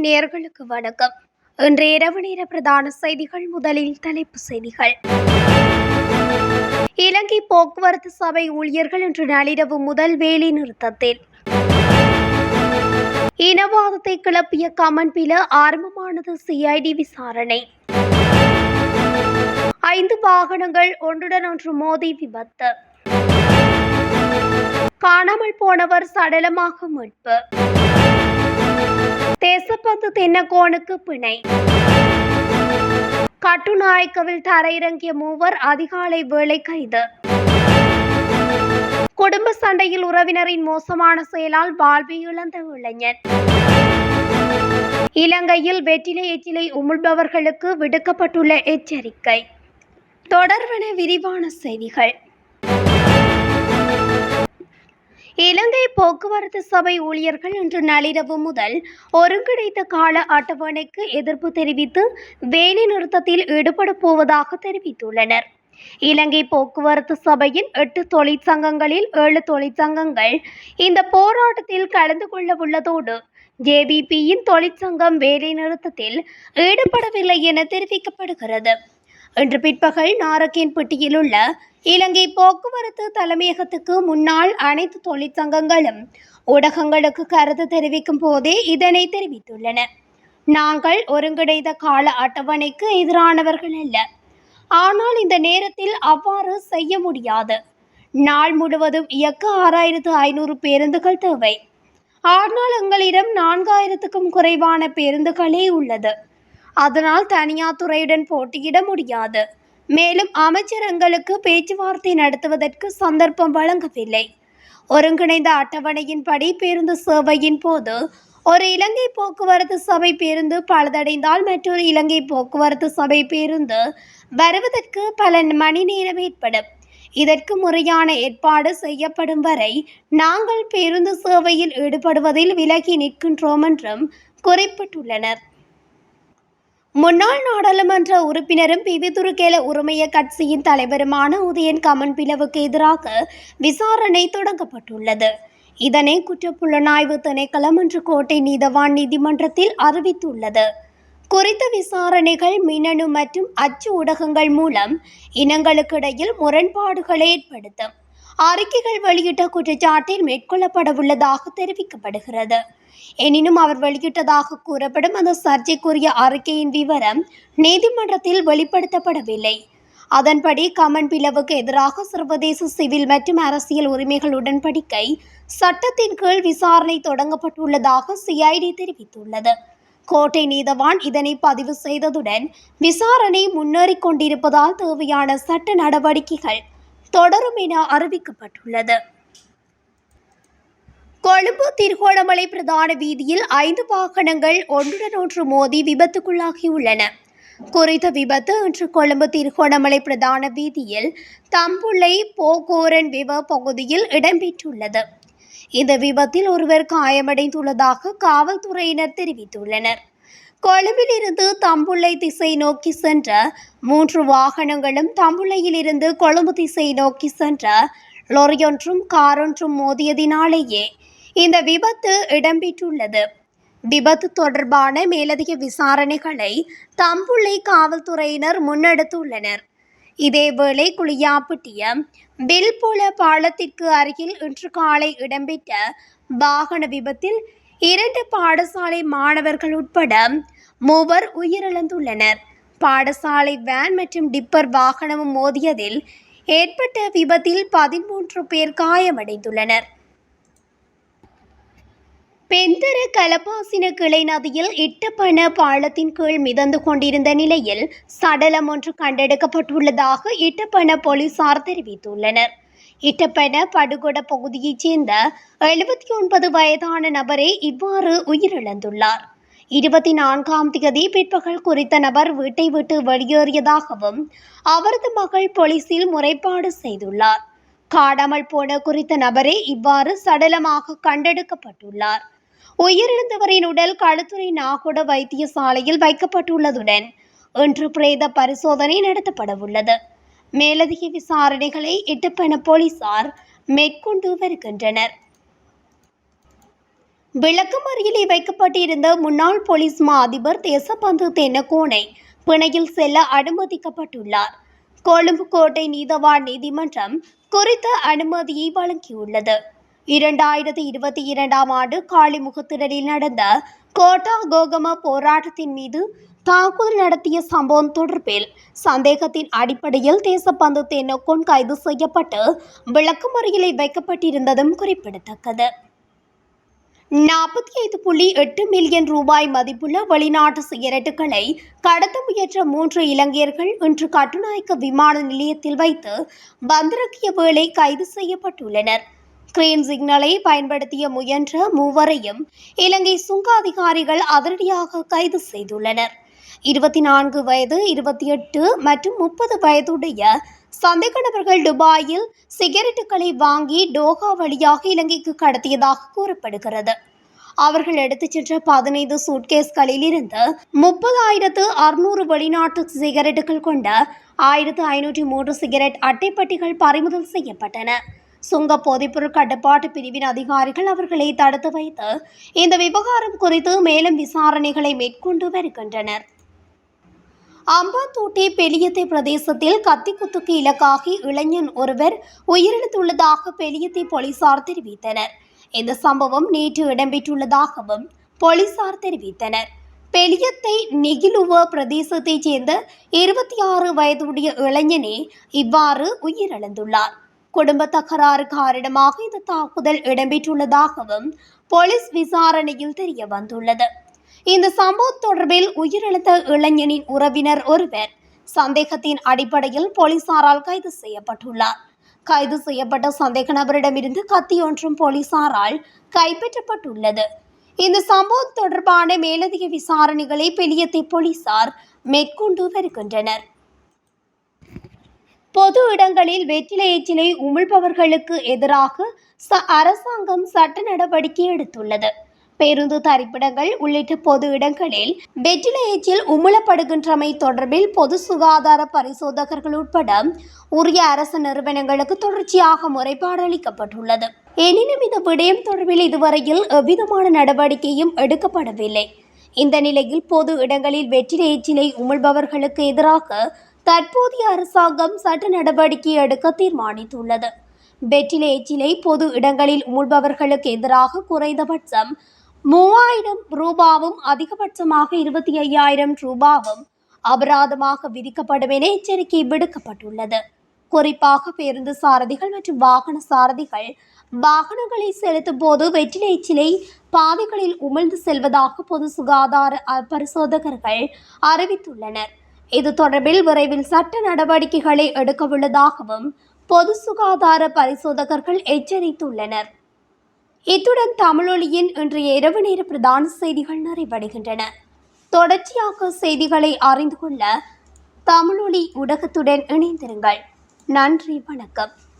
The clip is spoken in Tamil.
நேயர்களுக்கு வணக்கம். இன்றைய இரவு நேர பிரதான செய்திகள். முதலில் தலைப்பு செய்திகள். இலங்கை போக்குவரத்து சபை ஊழியர்கள் இன்று நள்ளிரவு முதல் வேலை நிறுத்தத்தில். இனவாதத்தை கிளப்பிய கமன்பில ஆரம்பமானது சிஐடி விசாரணை. 5 வாகனங்கள் ஒன்றுடன் ஒன்று மோதி விபத்து. காணாமல் போனவர் சடலமாக மீட்பு. தேசப்பந்து தென்னகோனுக்கு பிணை. கட்டுநாயக்கவில் தரையிறங்கிய 3 அதிகாலை வேளை கைது. குடும்ப சண்டையில் உறவினரின் மோசமான செயலால் வாழ்வை இழந்த இளைஞன். இலங்கையில் வெற்றிலை எச்சிலை உமிழ்பவர்களுக்கு விடுக்கப்பட்டுள்ள எச்சரிக்கை. தொடர்வன விரிவான செய்திகள். இலங்கை போக்குவரத்து சபை ஊழியர்கள் இன்று நள்ளிரவு முதல் ஒருங்கிணைந்த கால அட்டவணைக்கு எதிர்ப்பு தெரிவித்து வேலை நிறுத்தத்தில் ஈடுபட போவதாக தெரிவித்துள்ளனர். இலங்கை போக்குவரத்து சபையின் 8 தொழிற்சங்கங்களில் 7 தொழிற்சங்கங்கள் இந்த போராட்டத்தில் கலந்து கொள்ள உள்ளதோடு ஜேவிபியின் தொழிற்சங்கம் வேலை நிறுத்தத்தில் ஈடுபடவில்லை என தெரிவிக்கப்படுகிறது. இன்று பிற்பகல் நாரக்கேன்பட்டியில் உள்ள இலங்கை போக்குவரத்து தலைமையகத்துக்கு முன்னால் அனைத்து தொழிற்சங்கங்களும் ஊடகங்களுக்கு கருத்து தெரிவிக்கும் போதே இதனை தெரிவித்துள்ளன. நாங்கள் ஒருங்கிணைந்த கால அட்டவணைக்கு எதிரானவர்கள் அல்ல, ஆனால் இந்த நேரத்தில் அவ்வாறு செய்ய முடியாது. நாள் முழுவதும் இயக்க 6500 பேருந்துகள் தேவை, ஆனால் எங்களிடம் 4000க்கும் குறைவான பேருந்துகளே உள்ளது. அதனால் தனியார் துறையுடன் போட்டியிட முடியாது. மேலும் அமைச்சர் எங்களுக்கு பேச்சுவார்த்தை நடத்துவதற்கு சந்தர்ப்பம் வழங்கவில்லை. ஒருங்கிணைந்த அட்டவணையின்படி பேருந்து சேவையின் போது ஒரு இலங்கை போக்குவரத்து சபை பேருந்து பழுதடைந்தால் மற்றொரு இலங்கை போக்குவரத்து சபை பேருந்து வருவதற்கு பல மணி நேரம் ஏற்படும். இதற்கு முறையான ஏற்பாடு செய்யப்படும் வரை நாங்கள் பேருந்து சேவையில் ஈடுபடுவதில் விலகி நிற்கின்றோம் என்றும் குறிப்பிட்டுள்ளனர். முன்னாள் நாடாளுமன்ற உறுப்பினரும் பிவிதுருகேல உரிமைய கட்சியின் தலைவருமான உதயன் கமன்பிலவுக்கு எதிராக விசாரணை தொடங்கப்பட்டுள்ளது. இதனை குற்றப்புலனாய்வு திணைக்களம் இன்று கோட்டை நீதவான் நீதிமன்றத்தில் அறிவித்துள்ளது. குறித்த விசாரணைகள் மின்னணு மற்றும் அச்சு ஊடகங்கள் மூலம் இனங்களுக்கிடையில் முரண்பாடுகளை ஏற்படுத்தும் அறிக்கைகள் வெளியிட்ட குற்றச்சாட்டில் மேற்கொள்ளப்படவுள்ளதாக தெரிவிக்கப்படுகிறது. எனினும் அவர் வெளியிட்டதாக கூறப்படும் அந்த சர்ச்சைக்குரிய அறிக்கையின் விவரம் நீதிமன்றத்தில் வெளிப்படுத்தப்படவில்லை. அதன்படி கமன்பிலவுக்கு எதிராக சர்வதேச சிவில் மற்றும் அரசியல் உரிமைகள் உடன்படிக்கை சட்டத்தின் கீழ் விசாரணை தொடங்கப்பட்டுள்ளதாக சிஐடி தெரிவித்துள்ளது. கோட்டை நீதவான் இதனை பதிவு செய்ததுடன் விசாரணை முன்னேறிக் கொண்டிருப்பதால் தேவையான சட்ட நடவடிக்கைகள் தொடரும் என அறிவிக்கப்பட்டுள்ளது. கொழும்பு திருகோணமலை பிரதான வீதியில் 5 வாகனங்கள் ஒன்றுடன் ஒன்று மோதி விபத்துக்குள்ளாகியுள்ளன. குறித்த விபத்து இன்று கொழும்பு திருகோணமலை பிரதான வீதியில் தம்புள்ளை போகோரன் விவ பகுதியில் இடம்பெற்றுள்ளது. இந்த விபத்தில் ஒருவர் காயமடைந்துள்ளதாக காவல்துறையினர் தெரிவித்துள்ளனர். கொழும்பில் இருந்து தம்புள்ளை திசை நோக்கி சென்ற 3 வாகனங்களும் தம்புள்ளையிலிருந்து கொழும்பு திசை நோக்கி சென்ற லொரியொன்றும் காரொன்றும் மோதியதினாலேயே இந்த விபத்து இடம்பெற்றுள்ளது. விபத்து தொடர்பான மேலதிக விசாரணைகளை தம்புள்ளை காவல்துறையினர் முன்னெடுத்துள்ளனர். இதேவேளை குளியாப்பிட்டிய பில்புல பாலத்திற்கு அருகில் இன்று காலை இடம்பெற்ற வாகன விபத்தில் 2 பாடசாலை மாணவர்கள் உட்பட 3 உயிரிழந்துள்ளனர். பாடசாலை வேன் மற்றும் டிப்பர் வாகனமும் மோதியதில் ஏற்பட்ட விபத்தில் 13 பேர் காயமடைந்துள்ளனர். பெந்தர கலபாசின கிளை நதியில் இட்டப்பன பாலத்தின் கீழ் மிதந்து கொண்டிருந்த நிலையில் சடலம் ஒன்று கண்டெடுக்கப்பட்டுள்ளதாக இட்டப்பன போலீசார் தெரிவித்துள்ளனர். இட்டப்பன படுகொட பகுதியைச் சேர்ந்த 79 வயதான நபரே இவ்வாறு உயிரிழந்துள்ளார். 24ஆம் தேதி பிற்பகல் குறித்த நபர் வீட்டை விட்டு வெளியேறியதாகவும் அவரது மகள் போலீசில் முறைப்பாடு செய்துள்ளார். காணாமல் போன குறித்த நபரே இவ்வாறு சடலமாக கண்டெடுக்கப்பட்டுள்ளார். உயிரிழந்தவரின் உடல் களுத்துறை நாகொட வைத்தியசாலையில் வைக்கப்பட்டுள்ளதுடன் இன்று பிரேத பரிசோதனை நடத்தப்படவுள்ளது. மேலதிக விசாரணைகளை இட்டப்பன போலீசார் மேற்கொண்டு வருகின்றனர். விளக்கமறியலில் வைக்கப்பட்டிருந்த முன்னாள் போலீஸ் மா அதிபர் தேசபந்து தென்னக்கோனை பிணையில் செல்ல அனுமதிக்கப்பட்டுள்ளார். கொழும்பு கோட்டை நீதவான் நீதிமன்றம் குறித்த அனுமதியை வழங்கியுள்ளது. 2022 ஆண்டு காளிமுகத்திடலில் நடந்த கோட்டா கோகம போராட்டத்தின் மீது தாக்குதல் நடத்திய சம்பவம் தொடர்பில் சந்தேகத்தின் அடிப்படையில் தேசபந்து தென்னக்கோன் கைது செய்யப்பட்டு விளக்கமறியலில் வைக்கப்பட்டிருந்ததும் குறிப்பிடத்தக்கது. 45.8 மில்லியன் ரூபாய் மதிப்புள்ள வெளிநாட்டு சிகரெட்டுகளை கடத்த முயன்ற 3 இலங்கையர்கள் இன்று கட்டுநாயக்க விமான நிலையத்தில் வைத்து வந்திறக்கிய வேளை கைது செய்யப்பட்டுள்ளனர். கிரீன் சிக்னலை பயன்படுத்திய முயன்ற மூவரையும் இலங்கை சுங்க அதிகாரிகள் அதிரடியாக கைது செய்துள்ளனர். 24 வயது, 28 மற்றும் 30 வயதுடைய சந்தேக நபர்கள் துபாயில் சிகரெட்டுகளை வாங்கி டோஹா வழியாக இலங்கைக்கு கடத்தியதாக கூறப்படுகிறது. அவர்கள் எடுத்துச் சென்ற 15 சூட்கேஸ்களில் இருந்து 30,600 வெளிநாட்டு சிகரெட்டுகள் கொண்ட 1,503 சிகரெட் அட்டைப்பட்டிகள் பறிமுதல் செய்யப்பட்டன. சுங்க போதைப்பொருள் கட்டுப்பாட்டு பிரிவின் அதிகாரிகள் அவர்களை தடுத்து வைத்து இந்த விவகாரம் குறித்து மேலும் விசாரணைகளை மேற்கொண்டு வருகின்றனர். அம்பாந்தோட்டை பெலியத்தை பிரதேசத்தில் கத்திக்குத்துக்கு இலக்காகி இளைஞன் ஒருவர் உயிரிழந்துள்ளதாக பெலியத்தை போலீசார் தெரிவித்தனர். இந்த சம்பவம் நேற்று இடம்பெற்றுள்ளதாகவும் போலீசார் தெரிவித்தனர். பெலியத்தை நெகிலுவ பிரதேசத்தைச் சேர்ந்த 26 வயதுடைய இளைஞனே இவ்வாறு உயிரிழந்துள்ளார். குடும்ப தகராறு காரணமாக இந்த தாக்குதல் இடம்பெற்றுள்ளதாகவும் போலீஸ் விசாரணையில் தெரிய வந்துள்ளது. இந்த சம்பவம் தொடர்பில் உயிரிழந்த இளைஞனின் உறவினர் ஒருவர் சந்தேகத்தின் அடிப்படையில் போலீசாரால் கைது செய்யப்பட்டுள்ளார். கைது செய்யப்பட்ட சந்தேக நபரிடமிருந்து கத்தி ஒன்றும் போலீசாரால் கைப்பற்றப்பட்டுள்ளது. இந்த சம்பவம் தொடர்பான மேலதிக விசாரணைகளை பெலியத்தை போலீசார் மேற்கொண்டு வருகின்றனர். பொது இடங்களில் வெற்றிலை எச்சிலை உமிழ்பவர்களுக்கு எதிராக அரசாங்கம் சட்ட நடவடிக்கை எடுத்துள்ளது. பேருந்து தரிப்பிடங்கள் உள்ளிட்ட பொது இடங்களில் வெற்றிலை எச்சில் உமிழப்படுகின்றமை தொடர்பில் பொது சுகாதார பரிசோதகர்கள் உட்பட உரிய அரசு நிறுவனங்களுக்கு தொடர்ச்சியாக முறைப்பாடு அளிக்கப்பட்டுள்ளது. எனினும் இந்த விடயம் தொடர்பில் இதுவரையில் எவ்விதமான நடவடிக்கையும் எடுக்கப்படவில்லை. இந்த நிலையில் பொது இடங்களில் வெற்றிலை எச்சிலை உமிழ்பவர்களுக்கு எதிராக தற்போதைய அரசாங்கம் சட்ட நடவடிக்கை எடுக்க தீர்மானித்துள்ளது. வெற்றிலை எச்சிலை பொது இடங்களில் உமிழ்பவர்களுக்கு எதிராக குறைந்தபட்சம் 3,000 ரூபாவும் அதிகபட்சமாக 25,000 ரூபாவும் அபராதமாக விதிக்கப்படும் என எச்சரிக்கை விடுக்கப்பட்டுள்ளது. குறிப்பாக பேருந்து சாரதிகள் மற்றும் வாகன சாரதிகள் வாகனங்களை செலுத்தும் போது வெற்றிலை எச்சிலை பாதைகளில் உமிழ்ந்து செல்வதாக பொது சுகாதார பரிசோதகர்கள் அறிவித்துள்ளனர். இது தொடர்பில் விரைவில் சட்ட நடவடிக்கைகளை எடுக்கவுள்ளதாகவும் பொது சுகாதார பரிசோதகர்கள் எச்சரித்துள்ளனர். இத்துடன் தமிழொலியின் இன்றைய இரவு நேர பிரதான செய்திகள் நிறைவடைகின்றன. தொடர்ச்சியாக செய்திகளை அறிந்து கொள்ள தமிழொலி ஊடகத்துடன் இணைந்திருங்கள். நன்றி, வணக்கம்.